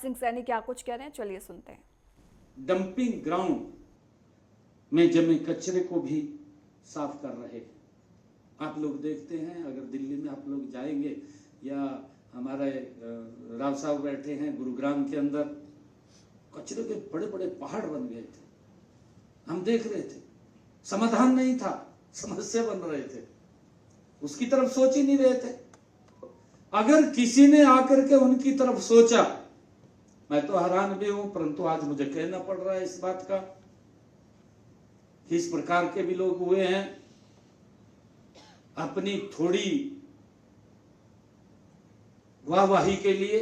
सिंह सैनी क्या कुछ कह रहे हैं, चलिए सुनते हैं। डंपिंग ग्राउंड में जमे कचरे को भी साफ कर रहे हैं। आप लोग देखते हैं, अगर दिल्ली में आप लोग जाएंगे या हमारे राव साहब बैठे हैं गुरुग्राम के अंदर, कचरे के बड़े बड़े पहाड़ बन गए थे। हम देख रहे थे, समाधान नहीं था, समस्या बन रहे थे, उसकी तरफ सोच ही नहीं रहे थे। अगर किसी ने आकर के उनकी तरफ सोचा, मैं तो हैरान भी हूं, परंतु आज मुझे कहना पड़ रहा है इस बात का कि इस प्रकार के भी लोग हुए हैं। अपनी थोड़ी वाहवाही के लिए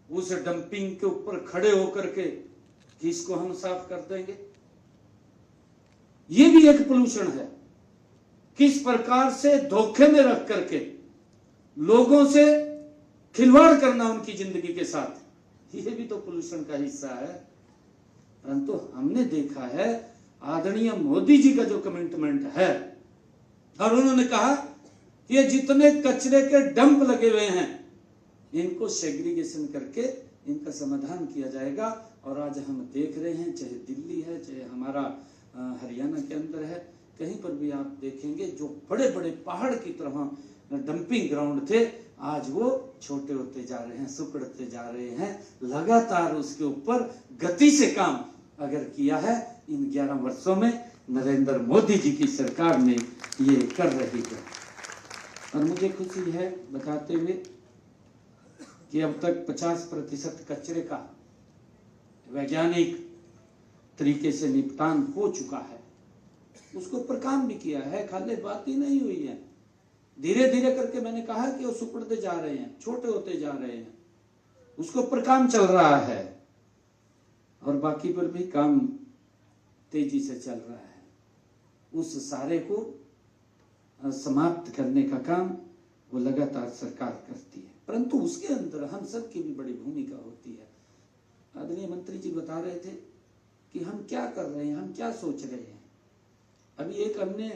उस डंपिंग के ऊपर खड़े होकर के कि इसको हम साफ कर देंगे, ये भी एक पोल्यूशन है। किस प्रकार से धोखे में रख करके लोगों से खिलवाड़ करना उनकी जिंदगी के साथ, ये भी तो पोल्यूशन का हिस्सा है। परंतु हमने देखा है आदरणीय मोदी जी का जो कमिटमेंट है, और उन्होंने कहा कि ये जितने कचरे के डंप लगे हुए हैं इनको सेग्रीगेशन करके इनका समाधान किया जाएगा। और आज हम देख रहे हैं, चाहे दिल्ली है, चाहे हमारा हरियाणा के अंदर है, कहीं पर भी आप देखेंगे जो बड़े बड़े पहाड़ की तरह डंपिंग ग्राउंड थे, आज वो छोटे होते जा रहे हैं, सिकुड़ते जा रहे हैं। लगातार उसके ऊपर गति से काम अगर किया है इन 11 वर्षों में नरेंद्र मोदी जी की सरकार ने ये कर रही है। और मुझे खुशी है बताते हुए कि अब तक 50% कचरे का वैज्ञानिक तरीके से निपटान हो चुका है। उसके ऊपर काम भी किया है, खाली बात ही नहीं हुई है। धीरे धीरे करके मैंने कहा कि वो सिकुड़ते जा रहे हैं, छोटे होते जा रहे हैं, उसके ऊपर काम चल रहा है। और बाकी पर भी काम तेजी से चल रहा है। उस सारे को समाप्त करने का काम वो लगातार सरकार करती है, परंतु उसके अंदर हम सब की भी बड़ी भूमिका होती है। आदरणीय मंत्री जी बता रहे थे कि हम क्या कर रहे हैं, हम क्या सोच रहे हैं। अभी एक हमने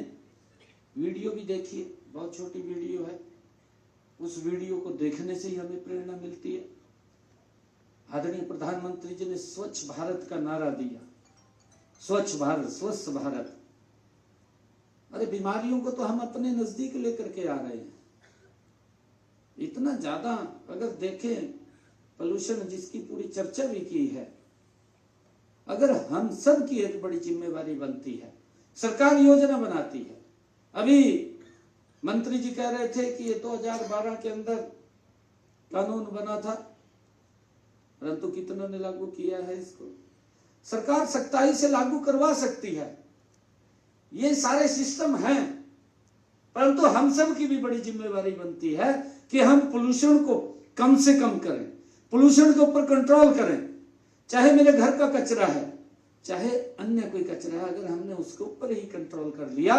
वीडियो भी देखी है, बहुत छोटी वीडियो है, उस वीडियो को देखने से ही हमें प्रेरणा मिलती है। आदरणीय प्रधानमंत्री जी ने स्वच्छ भारत का नारा दिया, स्वच्छ भारत, स्वस्थ भारत। अरे बीमारियों को तो हम अपने नजदीक लेकर के आ रहे हैं। इतना ज्यादा अगर देखें पोल्यूशन, जिसकी पूरी चर्चा भी की है, अगर हम सब की एक बड़ी जिम्मेवारी बनती है, सरकार योजना बनाती है। अभी मंत्री जी कह रहे थे कि ये 2012 के अंदर कानून बना था, परंतु कितनों ने लागू किया है इसको। सरकार सख्ताई से लागू करवा सकती है, ये सारे सिस्टम हैं, परंतु हम सब की भी बड़ी जिम्मेवारी बनती है कि हम पोल्यूशन को कम से कम करें, पोल्यूशन के ऊपर कंट्रोल करें। चाहे मेरे घर का कचरा है, चाहे अन्य कोई कचरा है, अगर हमने उसके ऊपर ही कंट्रोल कर लिया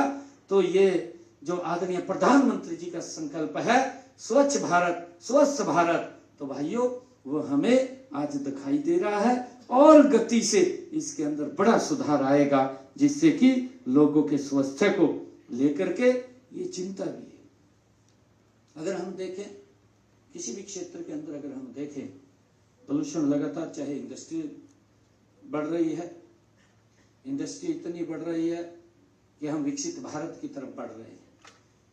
तो ये जो आदरणीय प्रधानमंत्री जी का संकल्प है स्वच्छ भारत, स्वस्थ भारत, तो भाइयों वो हमें आज दिखाई दे रहा है। और गति से इसके अंदर बड़ा सुधार आएगा, जिससे कि लोगों के स्वास्थ्य को लेकर के ये चिंता भी है। अगर हम देखें किसी भी क्षेत्र के अंदर, अगर हम देखें पोल्यूशन लगातार, चाहे इंडस्ट्री बढ़ रही है, इंडस्ट्री इतनी बढ़ रही है कि हम विकसित भारत की तरफ बढ़ रहे हैं,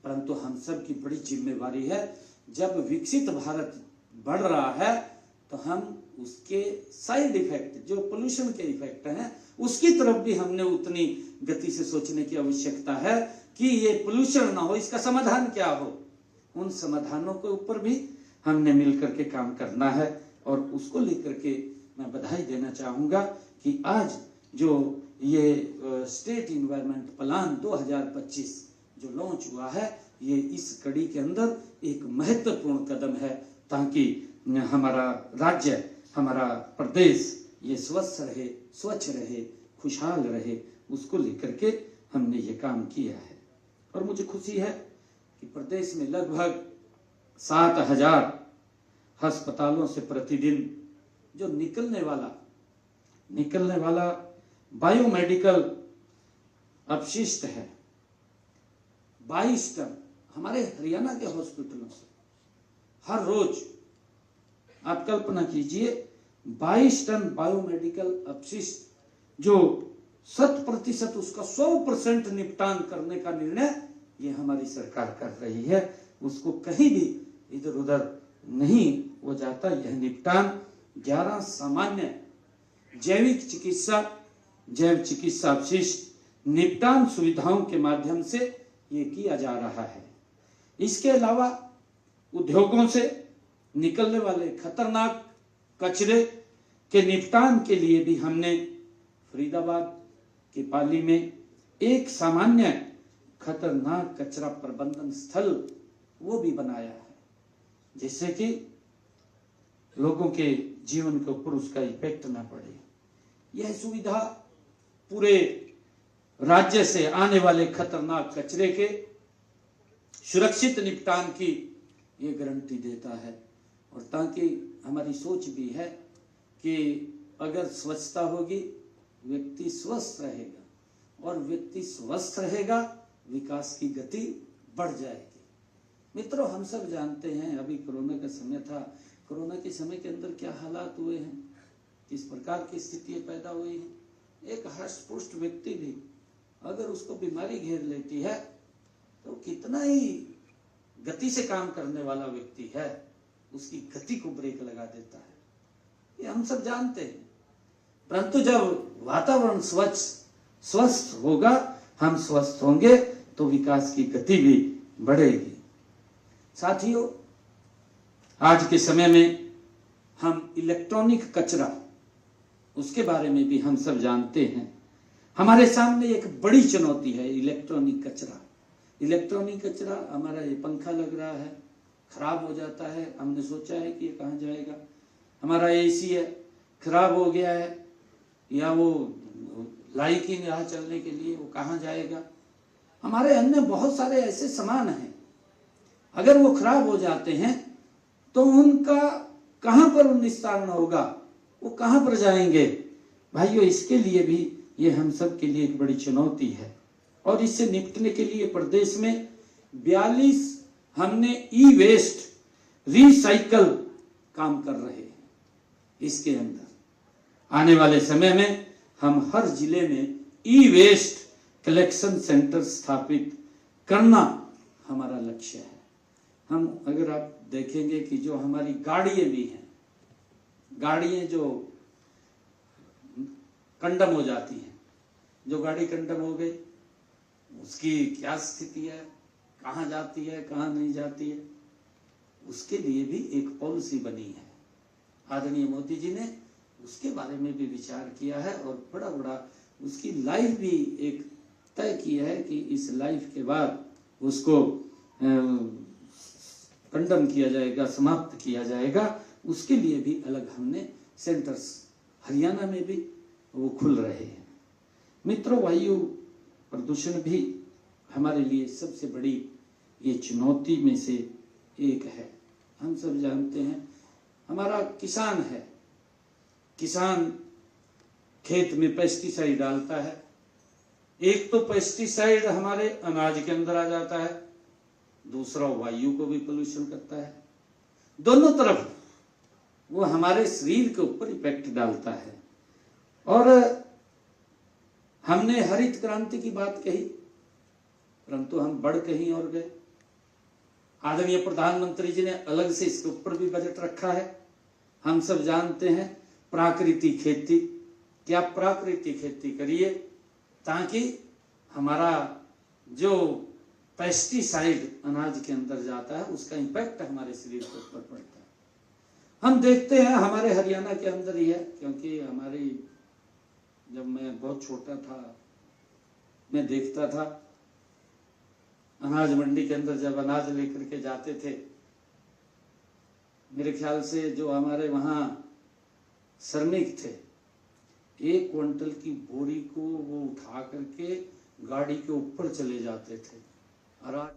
परंतु हम सब की बड़ी जिम्मेवारी है, जब विकसित भारत बढ़ रहा है तो हम उसके साइड इफेक्ट, जो पोल्यूशन के इफेक्ट हैं, उसकी तरफ भी हमने उतनी गति से सोचने की आवश्यकता है कि ये पोल्यूशन ना हो, इसका समाधान क्या हो। उन समाधानों के ऊपर भी हमने मिलकर के काम करना है। और उसको लेकर के मैं बधाई देना चाहूंगा कि आज जो ये स्टेट इन्वायरमेंट प्लान 2025 जो लॉन्च हुआ है, ये इस कड़ी के अंदर एक महत्वपूर्ण कदम है, ताकि हमारा राज्य, हमारा प्रदेश ये स्वस्थ रहे, स्वच्छ रहे, खुशहाल रहे, उसको लेकर के हमने ये काम किया है। और मुझे खुशी है कि प्रदेश में लगभग 7,000 अस्पतालों से प्रतिदिन जो निकलने वाला बायोमेडिकल अपशिष्ट है, 22 टन हमारे हरियाणा के हॉस्पिटलों से हर रोज। आप कल्पना कीजिए 22 टन बायोमेडिकल अपशिष्ट जो 100% उसका 100% निपटान करने का निर्णय ये हमारी सरकार कर रही है। उसको कहीं भी इधर उधर नहीं हो जाता। यह निपटान 11 सामान्य जैव चिकित्सा अपशिष्ट निपटान सुविधाओं के माध्यम से ये किया जा रहा है। इसके अलावा उद्योगों से निकलने वाले खतरनाक कचरे के निपटान के लिए भी हमने फरीदाबाद के पाली में एक सामान्य खतरनाक कचरा प्रबंधन स्थल वो भी बनाया है, जिससे कि लोगों के जीवन के ऊपर उसका इफेक्ट ना पड़े। यह सुविधा पूरे राज्य से आने वाले खतरनाक कचरे के सुरक्षित निपटान की ये गारंटी देता है। और ताकि हमारी सोच भी है कि अगर स्वच्छता होगी व्यक्ति स्वस्थ रहेगा, और व्यक्ति स्वस्थ रहेगा विकास की गति बढ़ जाएगी। मित्रों, हम सब जानते हैं अभी कोरोना का समय था, कोरोना के समय के अंदर क्या हालात हुए हैं, किस प्रकार की स्थितियां पैदा हुई हैं। एक हष्ट-पुष्ट व्यक्ति भी अगर उसको बीमारी घेर लेती है तो कितना ही गति से काम करने वाला व्यक्ति है उसकी गति को ब्रेक लगा देता है, ये हम सब जानते हैं। परंतु जब वातावरण स्वस्थ होगा, हम स्वस्थ होंगे तो विकास की गति भी बढ़ेगी। साथियों, आज के समय में हम इलेक्ट्रॉनिक कचरा उसके बारे में भी हम सब जानते हैं। हमारे सामने एक बड़ी चुनौती है इलेक्ट्रॉनिक कचरा। इलेक्ट्रॉनिक कचरा, हमारा ये पंखा लग रहा है, खराब हो जाता है, हमने सोचा है कि ये कहाँ जाएगा। हमारा एसी है, खराब हो गया है, या वो लाइक ही नहीं रहा चलने के लिए, वो कहाँ जाएगा। हमारे अन्य बहुत सारे ऐसे सामान हैं, अगर वो खराब हो जाते हैं तो उनका कहाँ पर निस्तारण होगा, वो कहाँ पर जाएंगे। भाइयों, इसके लिए भी ये हम सब के लिए एक बड़ी चुनौती है। और इससे निपटने के लिए प्रदेश में 42 हमने ई वेस्ट रिसाइकल काम कर रहे हैं। इसके अंदर आने वाले समय में हम हर जिले में ई वेस्ट कलेक्शन सेंटर स्थापित करना हमारा लक्ष्य है। हम अगर आप देखेंगे कि जो हमारी गाड़ियां भी हैं, गाड़ियां जो कंडम हो जाती हैं, जो गाड़ी कंडम हो गई उसकी क्या स्थिति है, कहाँ जाती है, कहाँ नहीं जाती है, उसके लिए भी एक पॉलिसी बनी है। आदरणीय मोदी जी ने उसके बारे में भी विचार किया है और बड़ा उसकी लाइफ भी एक तय किया है कि इस लाइफ के बाद उसको कंडम किया जाएगा, समाप्त किया जाएगा। उसके लिए भी अलग हमने सेंटर्स हरियाणा में भी वो खुल रहे हैं। मित्रों, वायु प्रदूषण भी हमारे लिए सबसे बड़ी ये चुनौती में से एक है। हम सब जानते हैं, हमारा किसान है, किसान खेत में पेस्टिसाइड डालता है। एक तो पेस्टिसाइड हमारे अनाज के अंदर आ जाता है, दूसरा वायु को भी पोल्यूशन करता है। दोनों तरफ वो हमारे शरीर के ऊपर इफेक्ट डालता है। और हमने हरित क्रांति की बात कही, परंतु हम बढ़ कहीं और गए। आदरणीय प्रधानमंत्री जी ने अलग से इसके ऊपर भी बजट रखा है। हम सब जानते हैं प्राकृतिक खेती, क्या प्राकृतिक खेती करिए ताकि हमारा जो पेस्टिसाइड अनाज के अंदर जाता है उसका इम्पैक्ट हमारे शरीर के ऊपर पड़ता है। हम देखते हैं हमारे हरियाणा के अंदर ही है, क्योंकि हमारी जब मैं बहुत छोटा था मैं देखता था अनाज मंडी के अंदर जब अनाज लेकर के जाते थे, मेरे ख्याल से जो हमारे वहाँ श्रमिक थे 1 क्विंटल की बोरी को वो उठा करके गाड़ी के ऊपर चले जाते थे। और आज